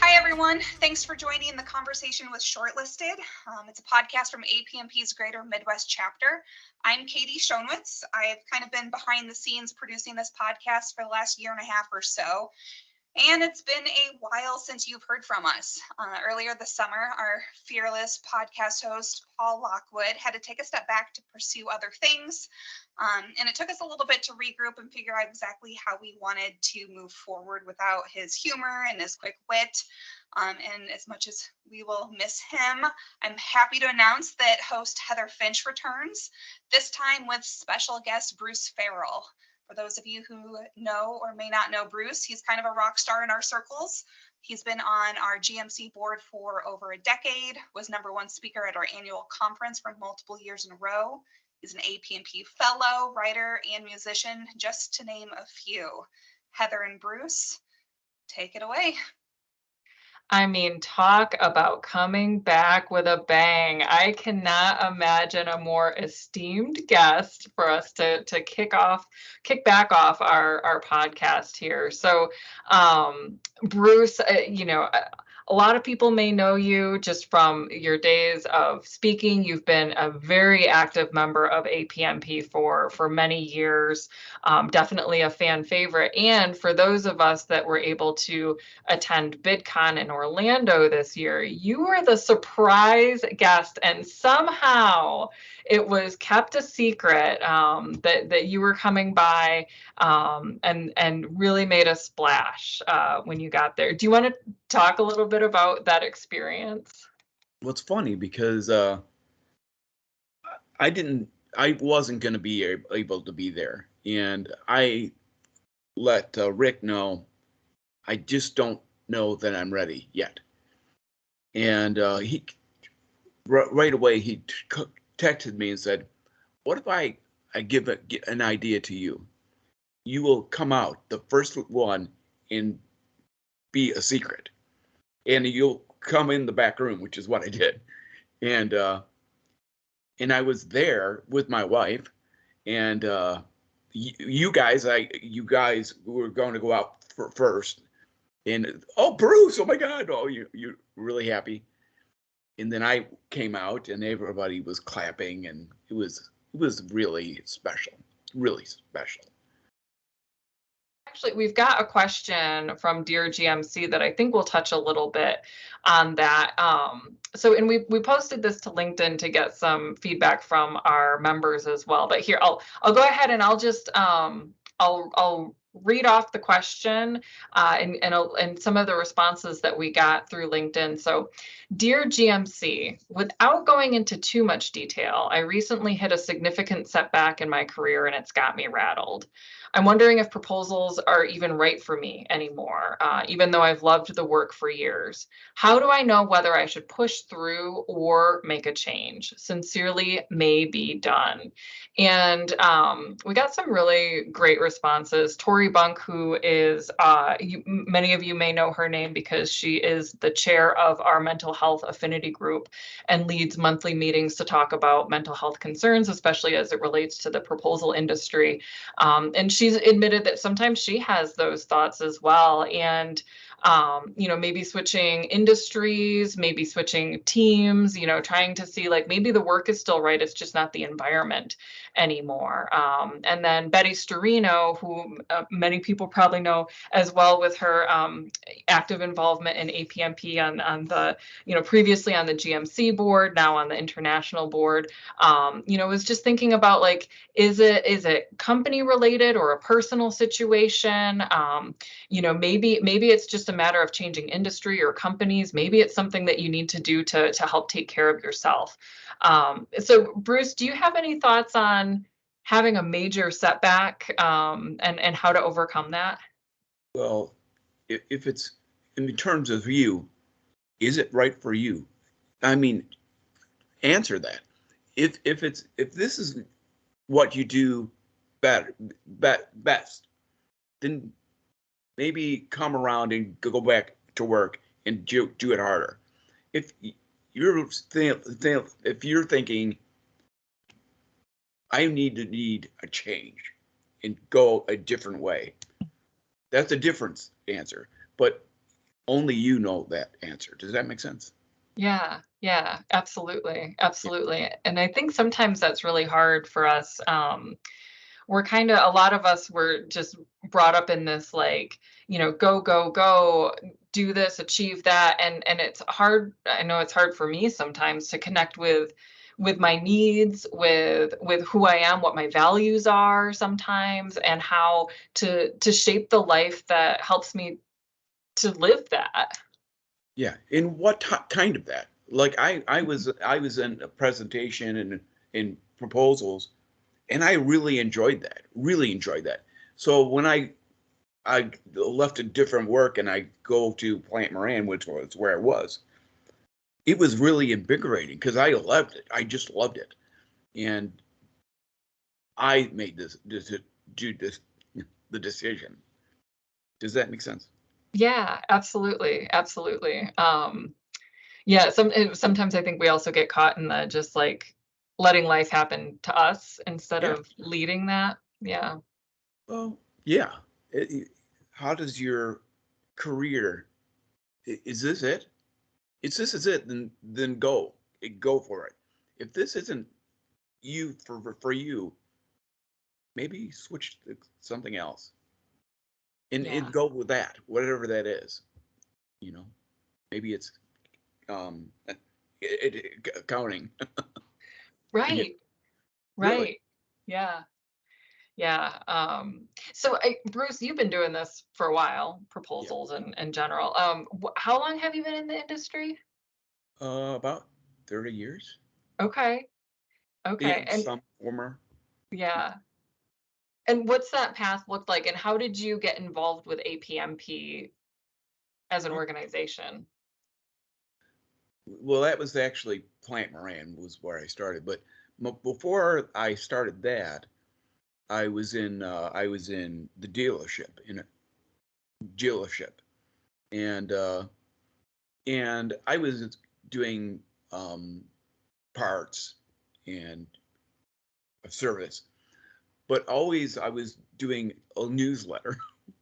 Hi, everyone. Thanks for joining the conversation with Shortlisted. It's a podcast from APMP's Greater Midwest chapter. I'm Katie Schonwitz. I've kind of been behind the scenes producing this podcast for the last year and a half or so. And it's been a while since you've heard from us. Earlier this summer, our fearless podcast host, Paul Lockwood, had to take a step back to pursue other things. And it took us a little bit to regroup and figure out exactly how we wanted to move forward without his humor and his quick wit. And as much as we will miss him, I'm happy to announce that host Heather Finch returns, this time with special guest Bruce Farrell. For those of you who know or may not know Bruce, he's kind of a rock star in our circles. He's been on our GMC board for over a decade, was #1 speaker at our annual conference for multiple years in a row. He's an APMP fellow, writer, and musician, just to name a few. Heather and Bruce, take it away. I mean, talk about coming back with a bang. I cannot imagine a more esteemed guest for us to kick back off our podcast here. So, Bruce, a lot of people may know you just from your days of speaking. You've been a very active member of APMP for many years. Definitely a fan favorite. And for those of us that were able to attend BidCon in Orlando this year, you were the surprise guest, and somehow it was kept a secret that you were coming by, and really made a splash when you got there. Do you want to talk a little bit about that experience? Well, it's funny because I wasn't going to be able to be there, and I let Rick know I just don't know that I'm ready yet. And he right away he texted me and said, "What if I give an idea to you? You will come out the first one and be a secret, and you'll come in the back room," which is what I did. And I was there with my wife, and you guys were going to go out first. And Bruce, oh my God, you're really happy. And then I came out, and everybody was clapping, and it was really special, really special. Actually, we've got a question from Dear GMC that I think we'll touch a little bit on that. And we posted this to LinkedIn to get some feedback from our members as well. But here, I'll go ahead and I'll just I'll read off the question and some of the responses that we got through LinkedIn. So, Dear GMC, without going into too much detail, I recently hit a significant setback in my career, and it's got me rattled. I'm wondering if proposals are even right for me anymore, even though I've loved the work for years. How do I know whether I should push through or make a change? Sincerely, may be done. And we got some really great responses. Tori Bunk, who is, many of you may know her name because she is the chair of our mental health affinity group and leads monthly meetings to talk about mental health concerns, especially as it relates to the proposal industry. And she's admitted that sometimes she has those thoughts as well. And, maybe switching industries, maybe switching teams, trying to see like maybe the work is still right. It's just not the environment anymore. And then Betty Storino, who many people probably know as well with her active involvement in APMP on the, previously on the GMC board, now on the international board, was just thinking about like, is it company related or a personal situation? Maybe it's just a matter of changing industry or companies. Maybe it's something that you need to do to help take care of yourself. So Bruce, do you have any thoughts on having a major setback and how to overcome that? Well, if it's in terms of you, is it right for you? I mean, answer that. If this is what you do best, then maybe come around and go back to work and do it harder. If you're thinking, I need a change and go a different way, that's a different answer. But only you know that answer. Does that make sense? Yeah, yeah, absolutely, absolutely. And I think sometimes that's really hard for us. We're kind of, a lot of us were just brought up in this, like, go, go, go, do this, achieve that. And it's hard. I know it's hard for me sometimes to connect with my needs, with who I am, what my values are sometimes, and how to shape the life that helps me to live that. Yeah. And what kind of that? Like I was in a presentation and in proposals, and I really enjoyed that. Really enjoyed that. So when I left a different work and I go to Plant Moran, which was where I was, it was really invigorating because I loved it. I just loved it. And I made do this, the decision. Does that make sense? Yeah, absolutely, absolutely. Yeah, sometimes I think we also get caught in the just like letting life happen to us instead Yeah. of leading that. Yeah. Well, yeah. How does your career, is this it? If this is it, then go. Go for it. If this isn't you for you, maybe switch to something else and Yeah. go with that, whatever that is. You know, maybe it's um accounting. Yeah, Right. really. Right. Yeah. Yeah. So Bruce, you've been doing this for a while, Yeah. proposals and in general. How long have you been in the industry? About 30 years Okay. Okay. in And some former. yeah. And what's that path looked like? And how did you get involved with APMP as an Oh, organization? well, that was actually Plant Moran was where I started, but before I started that, I was in the dealership, and I was doing um, parts and service, but always I was doing a newsletter.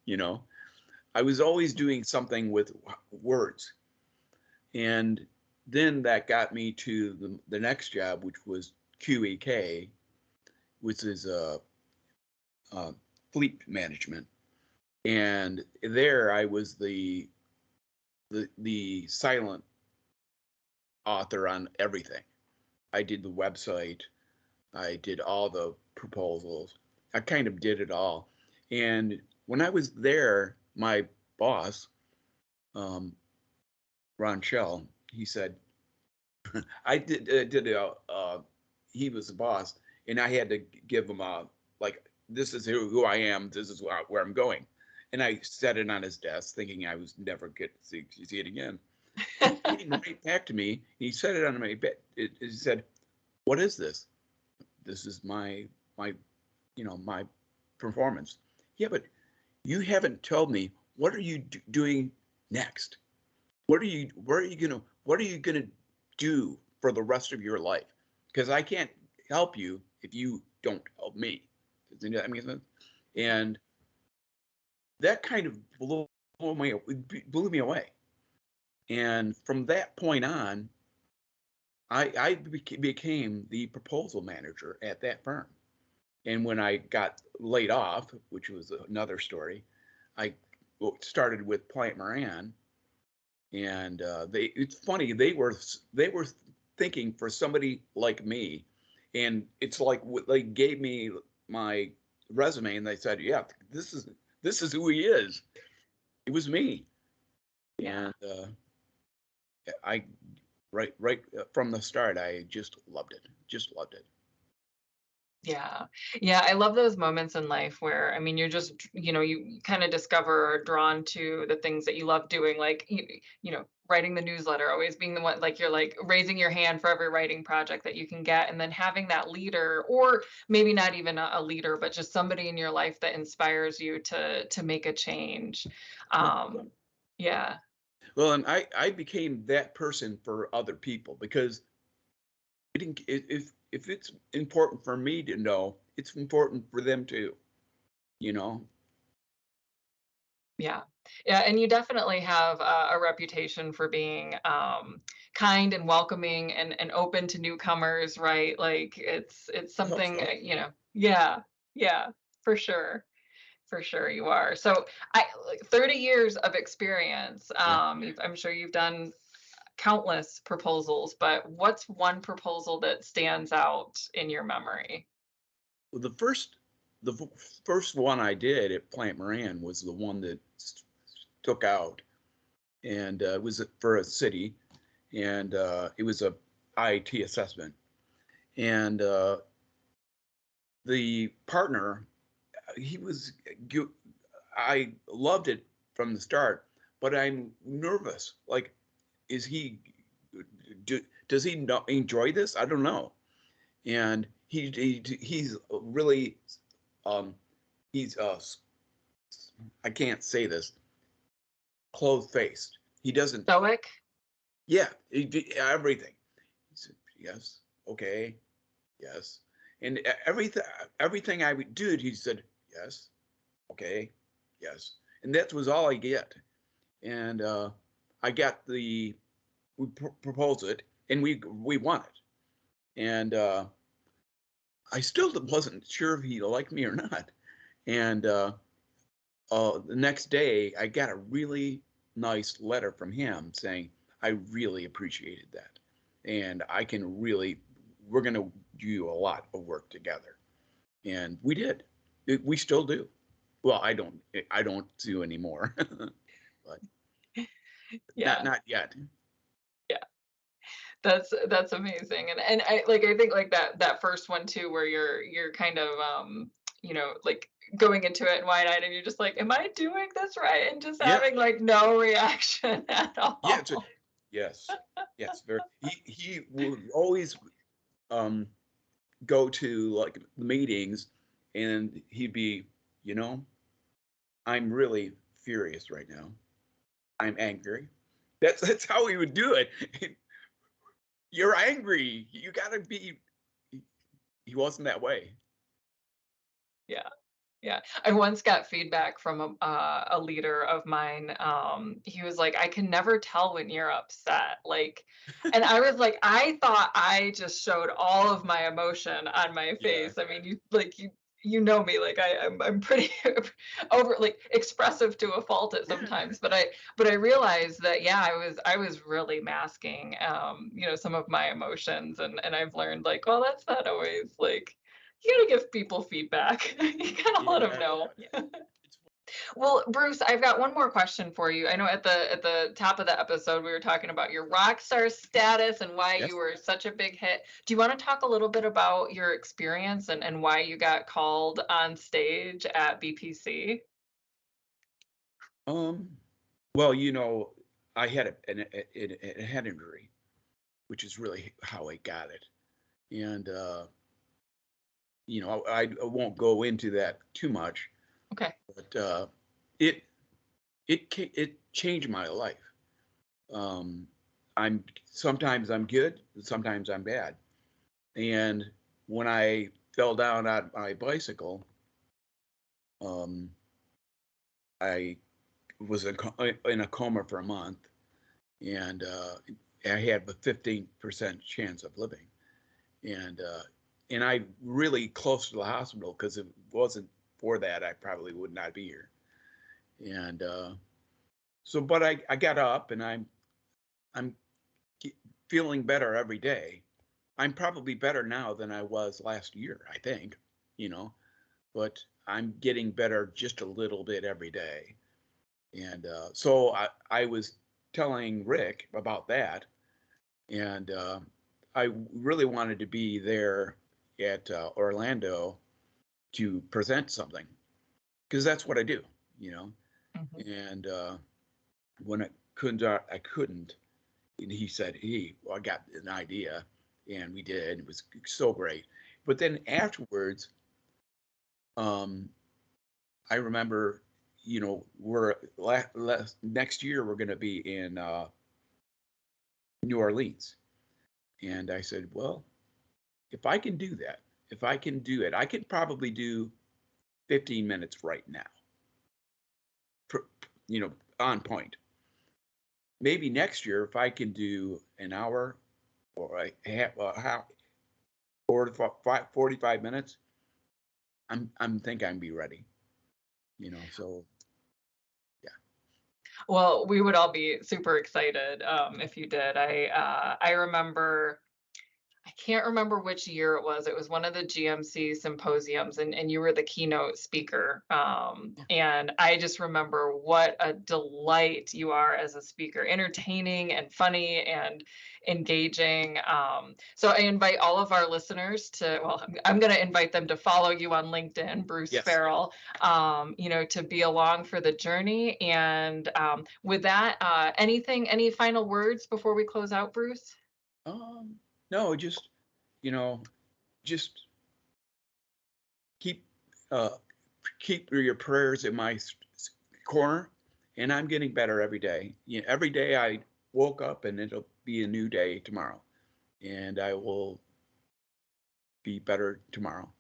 You know, I was always doing something with words, and then that got me to the next job, which was QEK, which is fleet management, and there I was the silent author on everything. I did the website, I did all the proposals, I kind of did it all. And when I was there, my boss, um, Ron Shell, he said, I did he was the boss, and I had to give him a, like, this is who I am, this is where I'm going. And I set it on his desk thinking I was never get to see it again. He came right back to me. He set it on my bed. He said, "What is this? This is my my performance." Yeah, but you haven't told me what are you doing next? What are you gonna do for the rest of your life? Because I can't help you if you don't help me. Does that make sense? And that kind of blew me away. And from that point on, I became the proposal manager at that firm. And when I got laid off, which was another story, I started with Plant Moran, and it's funny, they were thinking for somebody like me, and it's like they gave me my resume and they said, yeah, this is who he is. It was me. Yeah. And I right from the start, I just loved it. Just loved it. Yeah. Yeah, I love those moments in life where, I mean, you're just, you kind of discover or drawn to the things that you love doing, like, writing the newsletter, always being the one, like, you're like raising your hand for every writing project that you can get. And then having that leader, or maybe not even a leader, but just somebody in your life that inspires you to make a change. Yeah. Yeah. Well, and I became that person for other people because if it's important for me to know, it's important for them too. You know. Yeah. Yeah, and you definitely have a reputation for being kind and welcoming and open to newcomers, right? Like it's I hope something, so. yeah, yeah, for sure. For sure you are. So like 30 years of experience. Yeah. I'm sure you've done countless proposals, but what's one proposal that stands out in your memory? Well, the first one I did at Plant Moran was the one that took out, and it was for a city, and it was a IET assessment, and the partner, he was, I loved it from the start, but I'm nervous. Like, is he, does he not enjoy this? I don't know. And he's really, um, he's, I can't say this, closed faced. He doesn't, Stoic? yeah, everything. He said, yes, okay, yes. And everything I would do, he said, yes, okay, yes. And that was all I get. And I got we proposed it, and we won it. And I still wasn't sure if he liked me or not. And the next day, I got a really nice letter from him saying, I really appreciated that. And we're going to do a lot of work together. And we did. We still do. Well, I don't do anymore, but Yeah. not yet. Yeah. That's amazing. And I think like that first one too, where you're kind of like going into it wide-eyed and you're just like, am I doing this right? And just Yeah. having like no reaction at Yeah. all. Yes. Yes. Very. He would always um, go to like the meetings, and he'd be, you know, I'm really furious right now. I'm angry. That's how he would do it. You're angry. You gotta be. He wasn't that way. Yeah. Yeah. I once got feedback from a leader of mine. He was like, I can never tell when you're upset. Like, and I was like, I thought I just showed all of my emotion on my Yeah. face. I mean, you know me, like I'm pretty over like expressive to a fault at Yeah. sometimes, but I realized that yeah, I was really masking some of my emotions, and I've learned like, well, that's not always like you gotta give people feedback. You gotta let them Yeah. know. It's, Well, Bruce, I've got one more question for you. I know at the top of the episode we were talking about your rock star status and why you yes. were such a big hit. Do you want to talk a little bit about your experience and why you got called on stage at BPC? Um. Well, I had a head injury, which is really how I got it, and I won't go into that too much, Okay. but it it changed my life. Um, sometimes I'm good, sometimes I'm bad. And when I fell down on my bicycle, um, I was in a coma for a month, and I had a 15% chance of living. And I really close to the hospital, because if it wasn't for that, I probably would not be here. And but I got up, and I'm feeling better every day. I'm probably better now than I was last year, I think, you know, but I'm getting better just a little bit every day. And so I was telling Rick about that, and I really wanted to be there at Orlando to present something, because that's what I do, you know. Mhm. And when I couldn't. And he said, "Hey, well, I got an idea," and we did. It was so great. But then afterwards, um, I remember, we're next year we're going to be in New Orleans, and I said, "Well, if I can do that, if I can do it, I could probably do 15 minutes right now, on point. Maybe next year, if I can do an hour or a half, 45 minutes, I'm think I'd be ready. So yeah. Well, we would all be super excited if you did. I remember, I can't remember which year it was. It was one of the GMC symposiums, and you were the keynote speaker. And I just remember what a delight you are as a speaker, entertaining and funny and engaging. So I invite all of our listeners to, well, I'm going to invite them to follow you on LinkedIn, Bruce Yes. Farrell, to be along for the journey. And with that, any final words before we close out, Bruce? No, just keep your prayers in my corner, and I'm getting better every day. Every day I woke up, and it'll be a new day tomorrow, and I will be better tomorrow.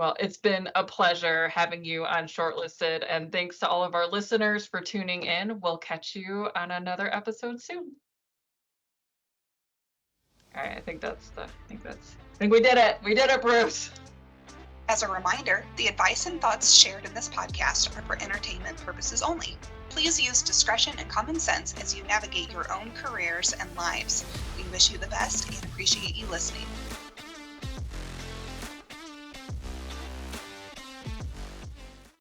Well, it's been a pleasure having you on Shortlisted, and thanks to all of our listeners for tuning in. We'll catch you on another episode soon. All right, I think we did it. We did it, Bruce. As a reminder, the advice and thoughts shared in this podcast are for entertainment purposes only. Please use discretion and common sense as you navigate your own careers and lives. We wish you the best and appreciate you listening.